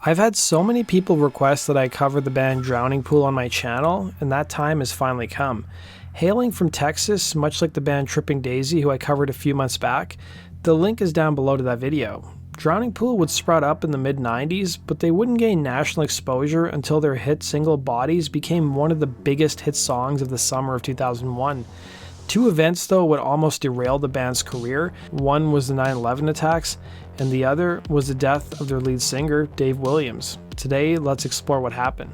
I've had so many people request that I cover the band Drowning Pool on my channel, and that time has finally come. Hailing from Texas, much like the band Tripping Daisy, who I covered a few months back, the link is down below to that video. Drowning Pool would sprout up in the mid-90s, but they wouldn't gain national exposure until their hit single Bodies became one of the biggest hit songs of the summer of 2001. Two events, though, would almost derail the band's career. One was the 9/11 attacks, and the other was the death of their lead singer, Dave Williams. Today, let's explore what happened.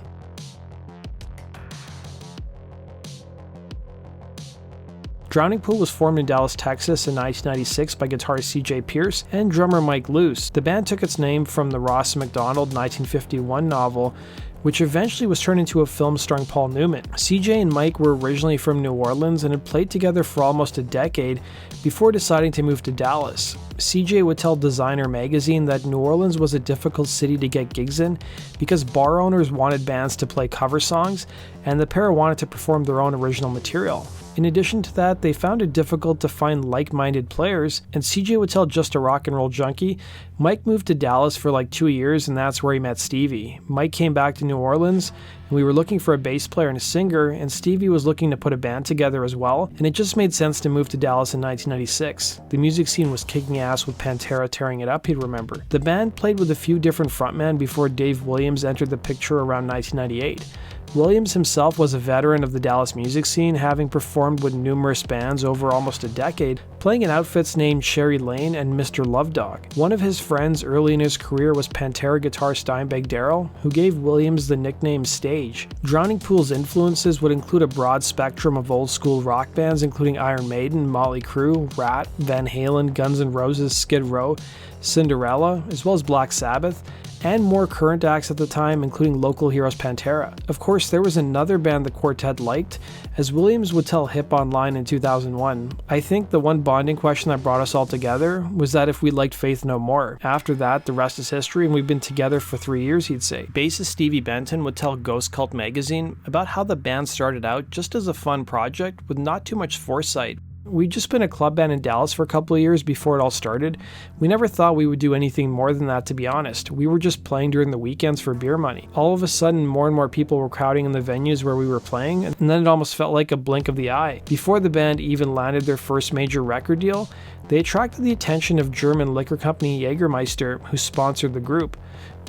Drowning Pool was formed in Dallas, Texas in 1996 by guitarist C.J. Pierce and drummer Mike Luce. The band took its name from the Ross MacDonald 1951 novel, which eventually was turned into a film starring Paul Newman. CJ and Mike were originally from New Orleans and had played together for almost a decade before deciding to move to Dallas. CJ would tell Designer magazine that New Orleans was a difficult city to get gigs in because bar owners wanted bands to play cover songs and the pair wanted to perform their own original material. In addition to that, they found it difficult to find like-minded players, and CJ would tell Just a Rock and Roll Junkie, Mike moved to Dallas for like 2 years and that's where he met Stevie. Mike came back to New Orleans and we were looking for a bass player and a singer, and Stevie was looking to put a band together as well, and it just made sense to move to Dallas in 1996. The music scene was kicking ass with Pantera tearing it up, he'd remember. The band played with a few different frontmen before Dave Williams entered the picture around 1998. Williams himself was a veteran of the Dallas music scene, having performed with numerous bands over almost a decade, playing in outfits named Sherry Lane and Mr. Love Dog. One of his friends early in his career was Pantera guitarist Dimebag Darrell, who gave Williams the nickname Stage. Drowning Pool's influences would include a broad spectrum of old school rock bands including Iron Maiden, Motley Crue, Rat, Van Halen, Guns N' Roses, Skid Row, Cinderella, as well as Black Sabbath, and more current acts at the time, including local heroes Pantera. Of course, there was another band the quartet liked, as Williams would tell Hip Online in 2001. I think the one bonding question that brought us all together was that if we liked Faith No More. After that, the rest is history, and we've been together for 3 years, he'd say. Bassist Stevie Benton would tell Ghost Cult magazine about how the band started out just as a fun project with not too much foresight. We'd just been a club band in Dallas for a couple of years before it all started. We never thought we would do anything more than that, to be honest. We were just playing during the weekends for beer money. All of a sudden, more and more people were crowding in the venues where we were playing, and then it almost felt like a blink of the eye. Before the band even landed their first major record deal, they attracted the attention of German liquor company Jägermeister, who sponsored the group.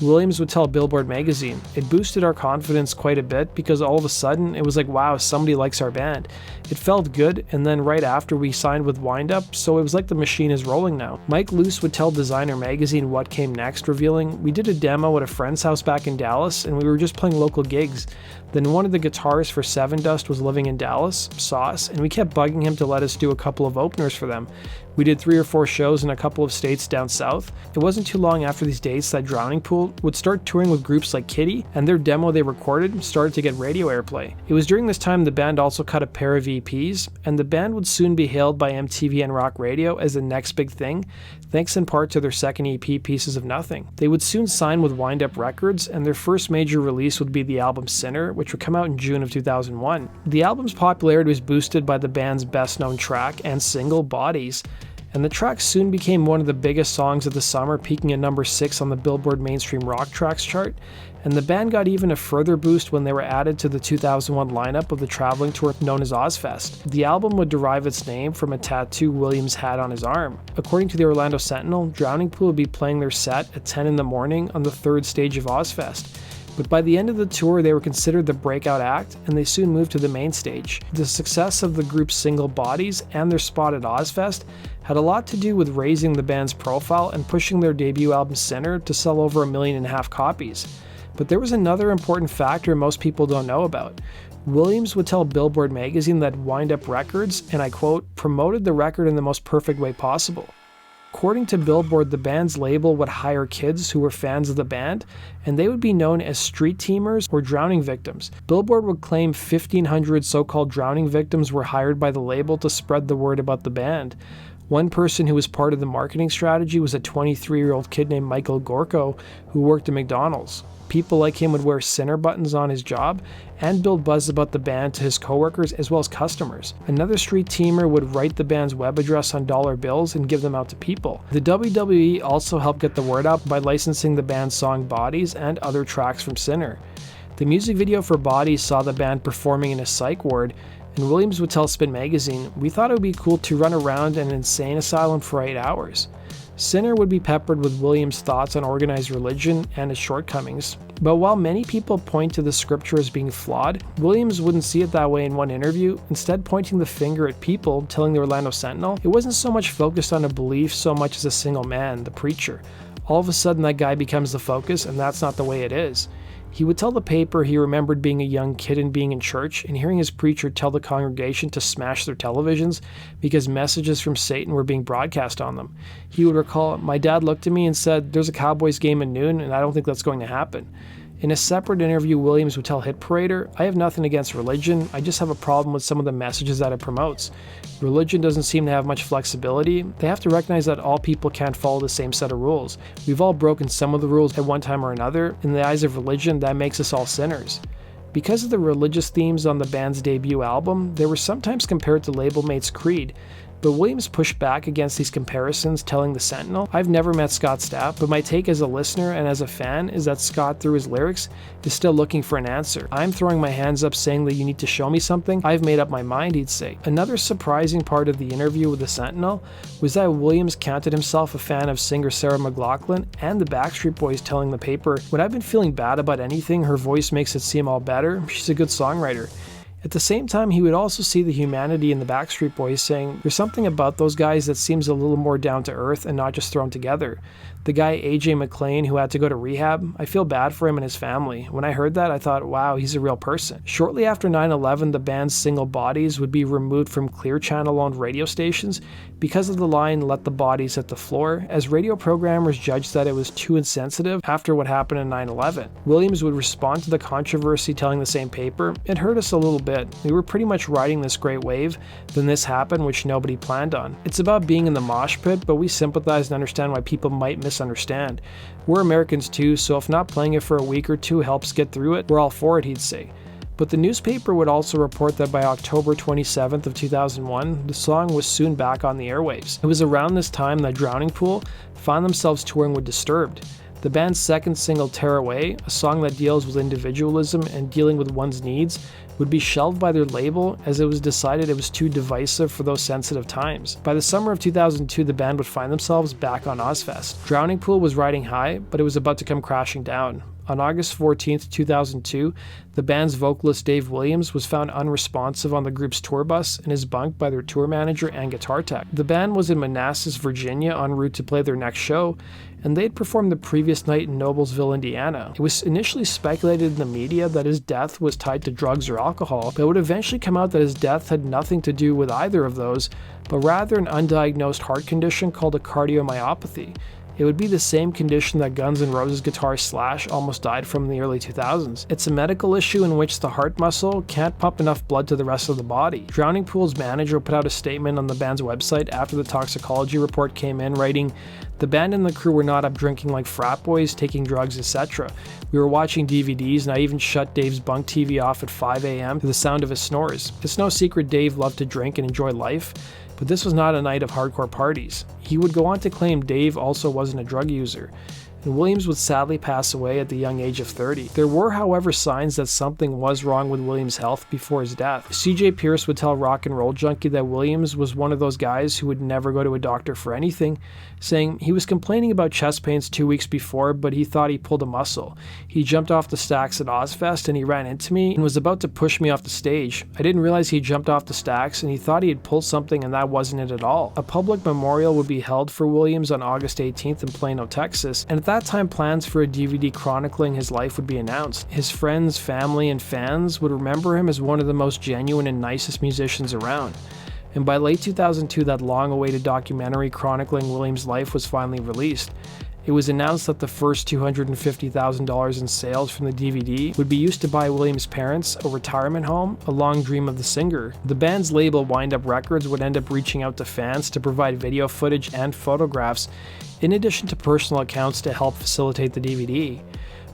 Williams would tell Billboard magazine, it boosted our confidence quite a bit because all of a sudden it was like, wow, somebody likes our band. It felt good, and then right after we signed with Wind Up, so it was like the machine is rolling now. Mike Luce would tell Designer magazine what came next, revealing, we did a demo at a friend's house back in Dallas and we were just playing local gigs. Then one of the guitarists for Seven Dust was living in Dallas, Sauce, and we kept bugging him to let us do a couple of openers for them. We did 3 or 4 shows in a couple of states down south. It wasn't too long after these dates that Drowning Pool would start touring with groups like Kitty, and their demo they recorded started to get radio airplay. It was during this time the band also cut a pair of EPs, and the band would soon be hailed by MTV and rock radio as the next big thing, thanks in part to their second EP, Pieces of Nothing. They would soon sign with Wind Up Records, and their first major release would be the album Sinner, which would come out in June of 2001. The album's popularity was boosted by the band's best-known track and single, Bodies, and the track soon became one of the biggest songs of the summer, peaking at number 6 on the Billboard Mainstream Rock Tracks chart, and the band got even a further boost when they were added to the 2001 lineup of the traveling tour known as Ozfest. The album would derive its name from a tattoo Williams had on his arm. According to the Orlando Sentinel, Drowning Pool would be playing their set at 10 in the morning on the 3rd stage of Ozfest. But by the end of the tour, they were considered the breakout act, and they soon moved to the main stage. The success of the group's single Bodies and their spot at Ozfest had a lot to do with raising the band's profile and pushing their debut album Sinner to sell over 1.5 million copies. But there was another important factor most people don't know about. Williams would tell Billboard magazine that Wind Up Records, and I quote, promoted the record in the most perfect way possible. According to Billboard, the band's label would hire kids who were fans of the band, and they would be known as street teamers or drowning victims. Billboard would claim 1,500 so-called drowning victims were hired by the label to spread the word about the band. One person who was part of the marketing strategy was a 23-year-old kid named Michael Gorko, who worked at McDonald's. People like him would wear Sinner buttons on his job and build buzz about the band to his coworkers as well as customers. Another street teamer would write the band's web address on dollar bills and give them out to people. The WWE also helped get the word out by licensing the band's song Bodies and other tracks from Sinner. The music video for Bodies saw the band performing in a psych ward, and Williams would tell Spin magazine, "We thought it would be cool to run around an insane asylum for 8 hours." Sinner would be peppered with Williams' thoughts on organized religion and its shortcomings. But while many people point to the scripture as being flawed, Williams wouldn't see it that way in one interview, instead pointing the finger at people, telling the Orlando Sentinel it wasn't so much focused on a belief so much as a single man, the preacher. All of a sudden that guy becomes the focus, and that's not the way it is. He would tell the paper he remembered being a young kid and being in church and hearing his preacher tell the congregation to smash their televisions because messages from Satan were being broadcast on them. He would recall, "My dad looked at me and said, 'There's a Cowboys game at noon and I don't think that's going to happen.'" In a separate interview, Williams would tell Hit Parader, "I have nothing against religion, I just have a problem with some of the messages that it promotes. Religion doesn't seem to have much flexibility. They have to recognize that all people can't follow the same set of rules. We've all broken some of the rules at one time or another. In the eyes of religion, that makes us all sinners." Because of the religious themes on the band's debut album, they were sometimes compared to label mates Creed, but Williams pushed back against these comparisons, telling the Sentinel, "I've never met Scott Stapp, but my take as a listener and as a fan is that Scott, through his lyrics, is still looking for an answer. I'm throwing my hands up saying that you need to show me something. I've made up my mind," he'd say. Another surprising part of the interview with the Sentinel was that Williams counted himself a fan of singer Sarah McLachlan and the Backstreet Boys, telling the paper, "When I've been feeling bad about anything, her voice makes it seem all better. She's a good songwriter." At the same time, he would also see the humanity in the Backstreet Boys, saying, "There's something about those guys that seems a little more down to earth and not just thrown together. The guy AJ McLean who had to go to rehab, I feel bad for him and his family. When I heard that, I thought, wow, he's a real person." Shortly after 9/11, the band's single Bodies would be removed from Clear Channel-owned radio stations because of the line, "Let the bodies hit the floor," as radio programmers judged that it was too insensitive after what happened in 9/11. Williams would respond to the controversy, telling the same paper, "It hurt us a little bit. We were pretty much riding this great wave, then this happened, which nobody planned on. It's about being in the mosh pit, but we sympathize and understand why people might misunderstand. We're Americans too, so if not playing it for a week or two helps get through it, we're all for it," he'd say. But the newspaper would also report that by October 27th of 2001, the song was soon back on the airwaves. It was around this time that Drowning Pool found themselves touring with Disturbed. The band's second single, Tear Away, a song that deals with individualism and dealing with one's needs, would be shelved by their label as it was decided it was too divisive for those sensitive times. By the summer of 2002, the band would find themselves back on Ozfest. Drowning Pool was riding high, but it was about to come crashing down. On August 14th, 2002, the band's vocalist Dave Williams was found unresponsive on the group's tour bus in his bunk by their tour manager and guitar tech. The band was in Manassas, Virginia, en route to play their next show, and they'd performed the previous night in Noblesville, Indiana. It was initially speculated in the media that his death was tied to drugs or alcohol, but it would eventually come out that his death had nothing to do with either of those, but rather an undiagnosed heart condition called a cardiomyopathy. It would be the same condition that Guns N' Roses guitarist Slash almost died from in the early 2000s. It's a medical issue in which the heart muscle can't pump enough blood to the rest of the body. Drowning Pool's manager put out a statement on the band's website after the toxicology report came in, writing, "The band and the crew were not up drinking like frat boys, taking drugs, etc. We were watching DVDs, and I even shut Dave's bunk TV off at 5 a.m. to the sound of his snores. It's no secret Dave loved to drink and enjoy life, but this was not a night of hardcore parties." He would go on to claim Dave also wasn't a drug user, and Williams would sadly pass away at the young age of 30. There were, however, signs that something was wrong with Williams' health before his death. C.J. Pierce would tell Rock and Roll Junkie that Williams was one of those guys who would never go to a doctor for anything, saying he was complaining about chest pains 2 weeks before, but he thought he pulled a muscle. He jumped off the stacks at Ozfest and he ran into me and was about to push me off the stage. I didn't realize he jumped off the stacks and he thought he had pulled something and that wasn't it at all. A public memorial would be held for Williams on August 18th in Plano, Texas, and at that time plans for a DVD chronicling his life would be announced. His friends, family, and fans would remember him as one of the most genuine and nicest musicians around. And by late 2002, that long-awaited documentary chronicling Williams' life was finally released. It was announced that the first $250,000 in sales from the DVD would be used to buy Williams' parents a retirement home, a long dream of the singer. The band's label, Wind Up Records, would end up reaching out to fans to provide video footage and photographs, in addition to personal accounts to help facilitate the DVD.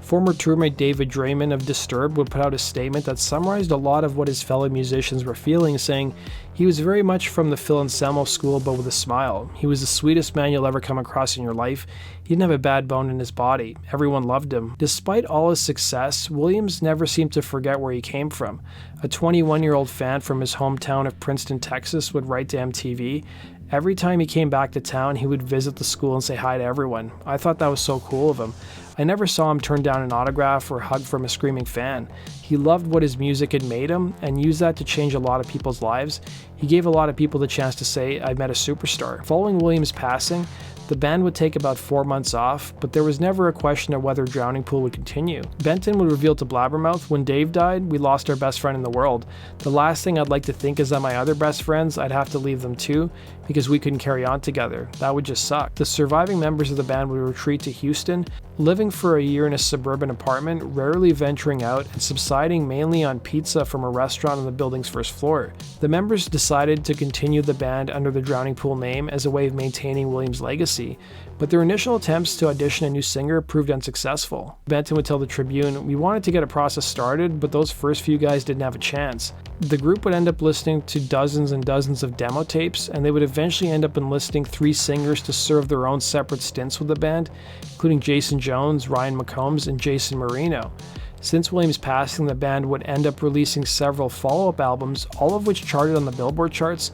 Former tourmate David Draiman of Disturbed would put out a statement that summarized a lot of what his fellow musicians were feeling, saying, "He was very much from the Phil Anselmo school, but with a smile. He was the sweetest man you'll ever come across in your life. He didn't have a bad bone in his body. Everyone loved him." Despite all his success, Williams never seemed to forget where he came from. A 21-year-old fan from his hometown of Princeton, Texas would write to MTV, "Every time he came back to town, he would visit the school and say hi to everyone. I thought that was so cool of him. I never saw him turn down an autograph or hug from a screaming fan. He loved what his music had made him and used that to change a lot of people's lives. He gave a lot of people the chance to say, 'I met a superstar.'" Following Williams' passing, the band would take about 4 months off, but there was never a question of whether Drowning Pool would continue. Benton would reveal to Blabbermouth, "When Dave died, we lost our best friend in the world. The last thing I'd like to think is that my other best friends, I'd have to leave them too, because we couldn't carry on together. That would just suck." The surviving members of the band would retreat to Houston, living for a year in a suburban apartment, rarely venturing out, and subsiding mainly on pizza from a restaurant on the building's first floor. The members decided to continue the band under the Drowning Pool name as a way of maintaining Williams' legacy, but their initial attempts to audition a new singer proved unsuccessful. Benton would tell the Tribune, "We wanted to get a process started, but those first few guys didn't have a chance." The group would end up listening to dozens and dozens of demo tapes, and they would eventually end up enlisting 3 singers to serve their own separate stints with the band, including Jason Jones, Ryan McCombs, and Jason Marino. Since Williams' passing, the band would end up releasing several follow-up albums, all of which charted on the Billboard charts,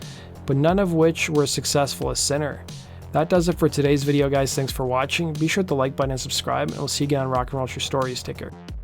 but none of which were as successful as Sinner. That does it for today's video, guys. Thanks for watching. Be sure to like button and subscribe, and we'll see you again on Rock and Roll True Stories. Take care.